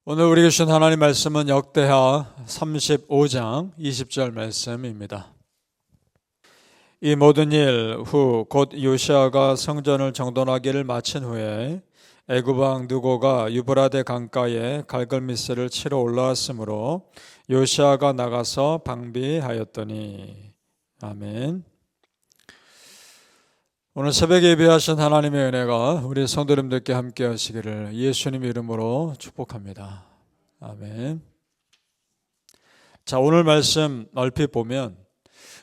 오늘 우리에게 주신 하나님 말씀은 역대하 35장 20절 말씀입니다. 이 모든 일 후 곧 요시아가 성전을 정돈하기를 마친 후에 애굽 왕 느고가 유브라데 강가에 갈글미스를 치러 올라왔으므로 요시아가 나가서 방비하였더니. 아멘. 오늘 새벽에 예배하신 하나님의 은혜가 우리 성도님들께 함께 하시기를 예수님 이름으로 축복합니다. 아멘. 자, 오늘 말씀 얼핏 보면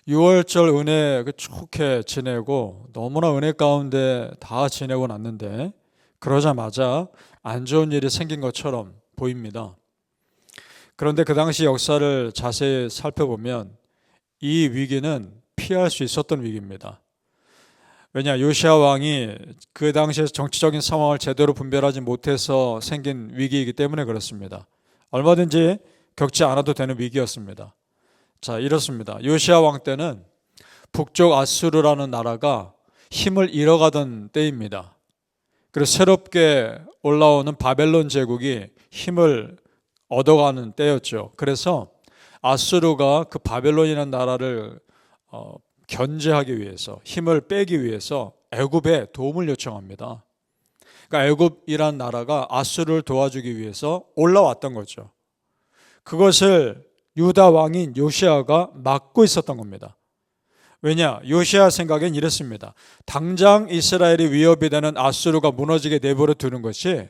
6월절 은혜 좋게 지내고 너무나 은혜 가운데 다 지내고 났는데 그러자마자 안 좋은 일이 생긴 것처럼 보입니다. 그런데 그 당시 역사를 자세히 살펴보면 이 위기는 피할 수 있었던 위기입니다. 왜냐, 요시아 왕이 그 당시에 정치적인 상황을 제대로 분별하지 못해서 생긴 위기이기 때문에 그렇습니다. 얼마든지 겪지 않아도 되는 위기였습니다. 자, 이렇습니다. 요시아 왕 때는 북쪽 아수르라는 나라가 힘을 잃어가던 때입니다. 그리고 새롭게 올라오는 바벨론 제국이 힘을 얻어가는 때였죠. 그래서 아수르가 그 바벨론이라는 나라를 견제하기 위해서, 힘을 빼기 위해서 애굽에 도움을 요청합니다. 그러니까 애굽이란 나라가 아수르를 도와주기 위해서 올라왔던 거죠. 그것을 유다 왕인 요시아가 막고 있었던 겁니다. 왜냐? 요시아 생각엔 이랬습니다. 당장 이스라엘이 위협이 되는 아수르가 무너지게 내버려 두는 것이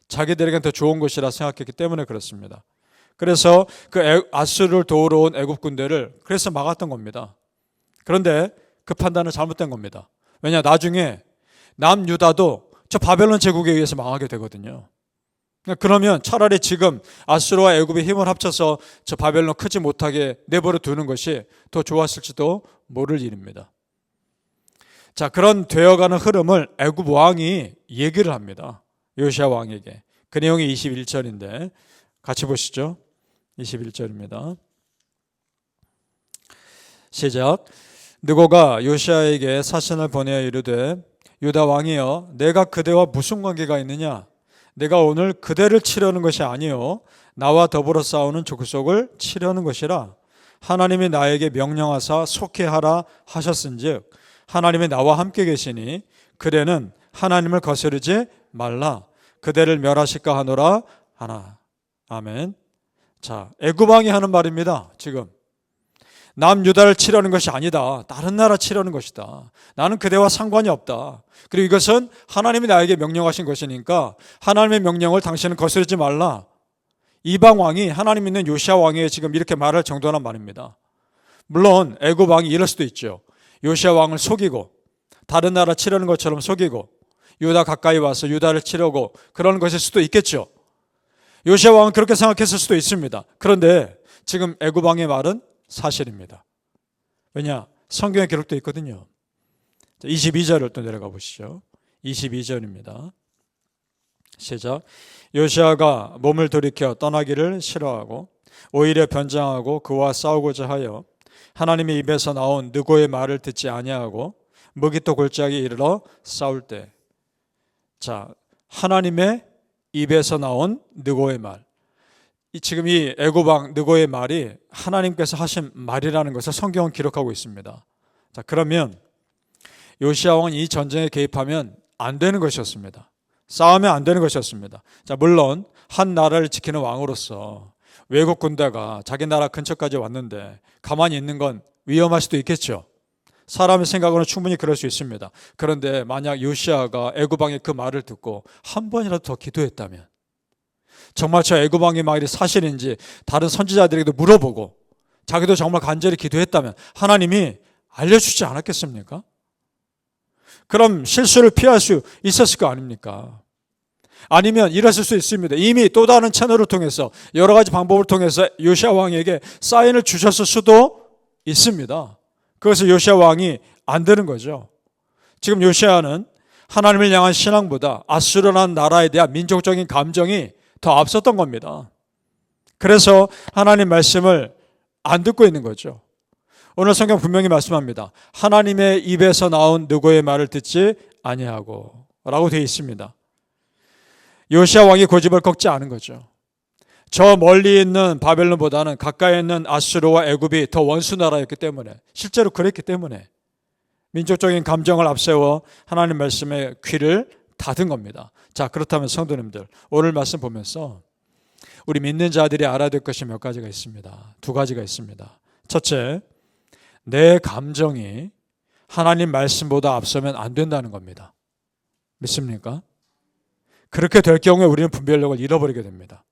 자기들에겐 더 좋은 것이라 생각했기 때문에 그렇습니다. 그래서 그 아수르를 도우러 온 애굽 군대를 그래서 막았던 겁니다. 그런데 그 판단은 잘못된 겁니다. 왜냐, 나중에 남유다도 저 바벨론 제국에 의해서 망하게 되거든요. 그러면 차라리 지금 아수르와 애굽이 힘을 합쳐서 저 바벨론 크지 못하게 내버려 두는 것이 더 좋았을지도 모를 일입니다. 자, 그런 되어가는 흐름을 애굽 왕이 얘기를 합니다. 요시아 왕에게. 그 내용이 21절인데 같이 보시죠. 21절입니다. 시작. 느고가 요시아에게 사신을 보내어 이르되 유다 왕이여, 내가 그대와 무슨 관계가 있느냐? 내가 오늘 그대를 치려는 것이 아니요 나와 더불어 싸우는 족속을 치려는 것이라. 하나님이 나에게 명령하사 속회하라 하셨은즉 하나님이 나와 함께 계시니 그대는 하나님을 거스르지 말라. 그대를 멸하실까 하노라 하나. 아멘. 자, 애굽 왕이 하는 말입니다. 지금 남유다를 치려는 것이 아니다. 다른 나라 치려는 것이다. 나는 그대와 상관이 없다. 그리고 이것은 하나님이 나에게 명령하신 것이니까 하나님의 명령을 당신은 거스르지 말라. 이방 왕이 하나님 있는 요시아 왕에게 지금 이렇게 말할 정도란 말입니다. 물론 애굽 왕이 이럴 수도 있죠. 요시아 왕을 속이고 다른 나라 치려는 것처럼 속이고 유다 가까이 와서 유다를 치려고 그러는 것일 수도 있겠죠. 요시아 왕은 그렇게 생각했을 수도 있습니다. 그런데 지금 애굽 왕의 말은 사실입니다. 왜냐? 성경에 기록되어 있거든요. 22절을 또 내려가 보시죠. 22절입니다. 시작. 요시아가 몸을 돌이켜 떠나기를 싫어하고 오히려 변장하고 그와 싸우고자 하여 하나님의 입에서 나온 느고의 말을 듣지 아니하고 무기토 골짜기에 이르러 싸울 때. 자, 하나님의 입에서 나온 느고의 말. 지금 이 애굽 왕 느고의 말이 하나님께서 하신 말이라는 것을 성경은 기록하고 있습니다. 자, 그러면 요시아 왕은 이 전쟁에 개입하면 안 되는 것이었습니다. 싸우면 안 되는 것이었습니다. 자, 물론 한 나라를 지키는 왕으로서 외국 군대가 자기 나라 근처까지 왔는데 가만히 있는 건 위험할 수도 있겠죠. 사람의 생각으로는 충분히 그럴 수 있습니다. 그런데 만약 요시아가 애굽 왕의 그 말을 듣고 한 번이라도 더 기도했다면, 정말 저 애굽 왕의 말이 사실인지 다른 선지자들에게도 물어보고 자기도 정말 간절히 기도했다면 하나님이 알려주지 않았겠습니까? 그럼 실수를 피할 수 있었을 거 아닙니까? 아니면 이랬을 수 있습니다. 이미 또 다른 채널을 통해서 여러 가지 방법을 통해서 요시아 왕에게 사인을 주셨을 수도 있습니다. 그것을 요시아 왕이 안 되는 거죠. 지금 요시아는 하나님을 향한 신앙보다 아수르라는 나라에 대한 민족적인 감정이 더 앞섰던 겁니다. 그래서 하나님 말씀을 안 듣고 있는 거죠. 오늘 성경 분명히 말씀합니다. 하나님의 입에서 나온 느고의 말을 듣지 아니하고 라고 되어 있습니다. 요시아 왕이 고집을 꺾지 않은 거죠. 저 멀리 있는 바벨론보다는 가까이 있는 아수르와 애굽이 더 원수 나라였기 때문에, 실제로 그랬기 때문에 민족적인 감정을 앞세워 하나님 말씀에 귀를 닫은 겁니다. 자, 그렇다면 성도님들, 오늘 말씀 보면서 우리 믿는 자들이 알아야 될 것이 몇 가지가 있습니다. 두 가지가 있습니다. 첫째, 내 감정이 하나님 말씀보다 앞서면 안 된다는 겁니다. 믿습니까? 그렇게 될 경우에 우리는 분별력을 잃어버리게 됩니다.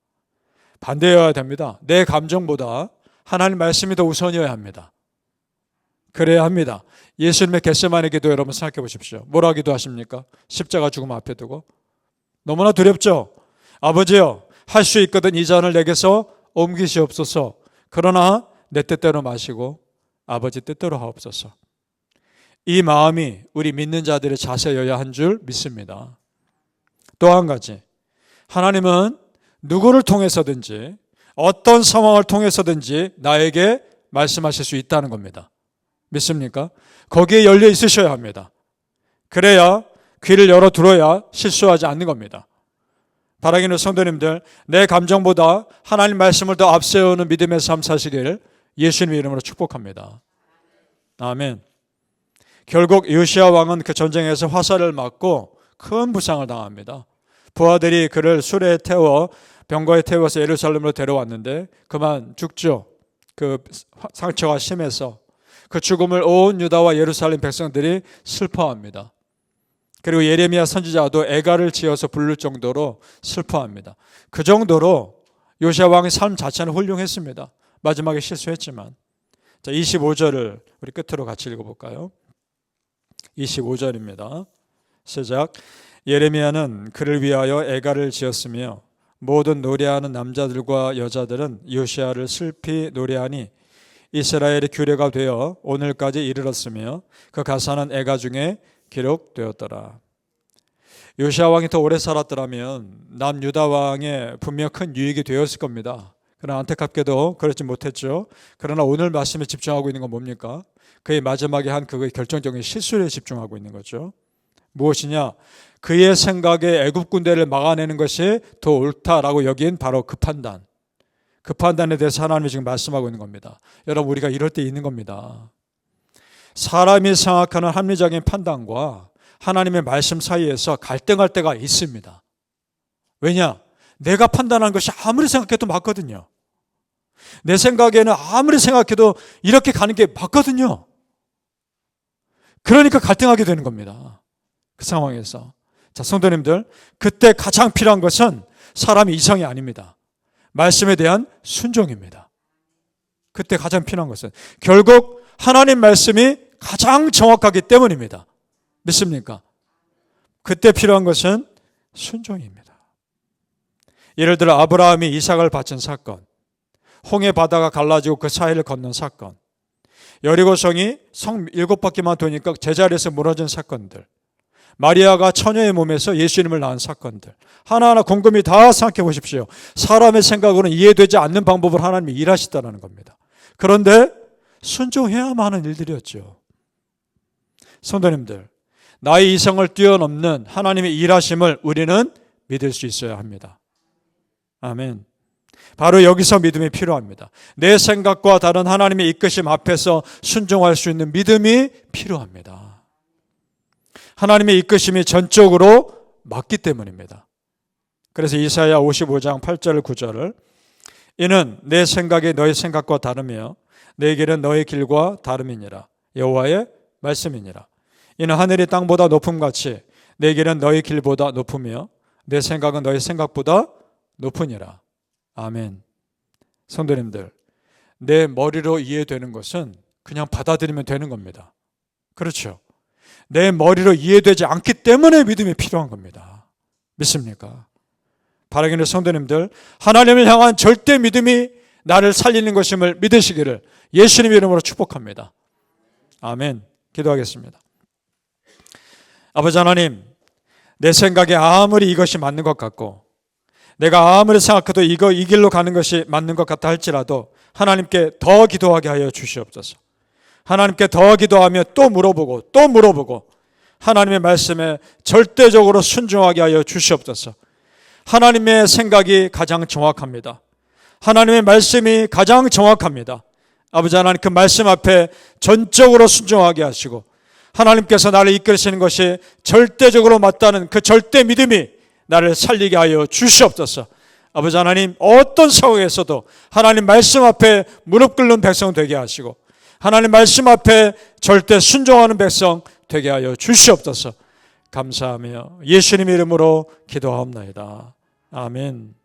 반대여야 됩니다. 내 감정보다 하나님 말씀이 더 우선이어야 합니다. 그래야 합니다. 예수님의 겟세마네 기도 여러분 생각해 보십시오. 뭐라 기도하십니까? 십자가 죽음 앞에 두고 너무나 두렵죠? 아버지여, 할 수 있거든 이 잔을 내게서 옮기시옵소서. 그러나 내 뜻대로 마시고 아버지 뜻대로 하옵소서. 이 마음이 우리 믿는 자들의 자세여야 한 줄 믿습니다. 또 한 가지, 하나님은 누구를 통해서든지 어떤 상황을 통해서든지 나에게 말씀하실 수 있다는 겁니다. 믿습니까? 거기에 열려 있으셔야 합니다. 그래야 귀를 열어 들어야 실수하지 않는 겁니다. 바라기는 성도님들, 내 감정보다 하나님 말씀을 더 앞세우는 믿음의 삶 사시길 예수님의 이름으로 축복합니다. 아멘. 결국 요시야 왕은 그 전쟁에서 화살을 맞고 큰 부상을 당합니다. 부하들이 그를 수레에 태워 병거에 태워서 예루살렘으로 데려왔는데 그만 죽죠. 그 상처가 심해서 그 죽음을 온 유다와 예루살렘 백성들이 슬퍼합니다. 그리고 예레미야 선지자도 애가를 지어서 부를 정도로 슬퍼합니다. 그 정도로 요시야 왕의 삶 자체는 훌륭했습니다. 마지막에 실수했지만. 자, 25절을 우리 끝으로 같이 읽어볼까요? 25절입니다. 시작. 예레미야는 그를 위하여 애가를 지었으며 모든 노래하는 남자들과 여자들은 요시야를 슬피 노래하니 이스라엘의 규례가 되어 오늘까지 이르렀으며 그 가사는 애가 중에 기록되었더라. 요시야 왕이 더 오래 살았더라면 남유다 왕에 분명 큰 유익이 되었을 겁니다. 그러나 안타깝게도 그렇지 못했죠. 그러나 오늘 말씀에 집중하고 있는 건 뭡니까? 그의 마지막에 한 그의 결정적인 실수에 집중하고 있는 거죠. 무엇이냐? 그의 생각에 애굽 군대를 막아내는 것이 더 옳다라고 여긴 바로 그 판단. 그 판단에 대해서 하나님이 지금 말씀하고 있는 겁니다. 여러분, 우리가 이럴 때 있는 겁니다. 사람이 생각하는 합리적인 판단과 하나님의 말씀 사이에서 갈등할 때가 있습니다. 왜냐? 내가 판단한 것이 아무리 생각해도 맞거든요. 내 생각에는 아무리 생각해도 이렇게 가는 게 맞거든요. 그러니까 갈등하게 되는 겁니다. 그 상황에서. 자, 성도님들, 그때 가장 필요한 것은 사람의 이성이 아닙니다. 말씀에 대한 순종입니다. 그때 가장 필요한 것은 결국 하나님 말씀이 가장 정확하기 때문입니다. 믿습니까? 그때 필요한 것은 순종입니다. 예를 들어 아브라함이 이삭을 바친 사건, 홍해 바다가 갈라지고 그 사이를 건넌 사건, 여리고성이 성 7바퀴만 도니까 제자리에서 무너진 사건들, 마리아가 처녀의 몸에서 예수님을 낳은 사건들, 하나하나 곰곰이 다 생각해 보십시오. 사람의 생각으로는 이해되지 않는 방법으로 하나님이 일하시다는 겁니다. 그런데 순종해야만 하는 일들이었죠. 성도님들, 나의 이성을 뛰어넘는 하나님의 일하심을 우리는 믿을 수 있어야 합니다. 아멘. 바로 여기서 믿음이 필요합니다. 내 생각과 다른 하나님의 이끄심 앞에서 순종할 수 있는 믿음이 필요합니다. 하나님의 이끄심이 전적으로 맞기 때문입니다. 그래서 이사야 55장 8절 9절을 이는 내 생각이 너희 생각과 다르며 내 길은 너희 길과 다름이니라. 여호와의 말씀이니라. 이는 하늘이 땅보다 높음같이 내 길은 너희 길보다 높으며 내 생각은 너희 생각보다 높으니라. 아멘. 성도님들, 내 머리로 이해되는 것은 그냥 받아들이면 되는 겁니다. 그렇죠? 내 머리로 이해되지 않기 때문에 믿음이 필요한 겁니다. 믿습니까? 바라기는 성도님들, 하나님을 향한 절대 믿음이 나를 살리는 것임을 믿으시기를 예수님의 이름으로 축복합니다. 아멘. 기도하겠습니다. 아버지 하나님, 내 생각에 아무리 이것이 맞는 것 같고 내가 아무리 생각해도 이 길로 가는 것이 맞는 것 같다 할지라도 하나님께 더 기도하게 하여 주시옵소서. 하나님께 더 기도하며 또 물어보고 하나님의 말씀에 절대적으로 순종하게 하여 주시옵소서. 하나님의 생각이 가장 정확합니다. 하나님의 말씀이 가장 정확합니다. 아버지 하나님, 그 말씀 앞에 전적으로 순종하게 하시고 하나님께서 나를 이끌으시는 것이 절대적으로 맞다는 그 절대 믿음이 나를 살리게 하여 주시옵소서. 아버지 하나님, 어떤 상황에서도 하나님 말씀 앞에 무릎 꿇는 백성 되게 하시고 하나님 말씀 앞에 절대 순종하는 백성 되게 하여 주시옵소서. 감사하며 예수님 이름으로 기도하옵나이다. 아멘.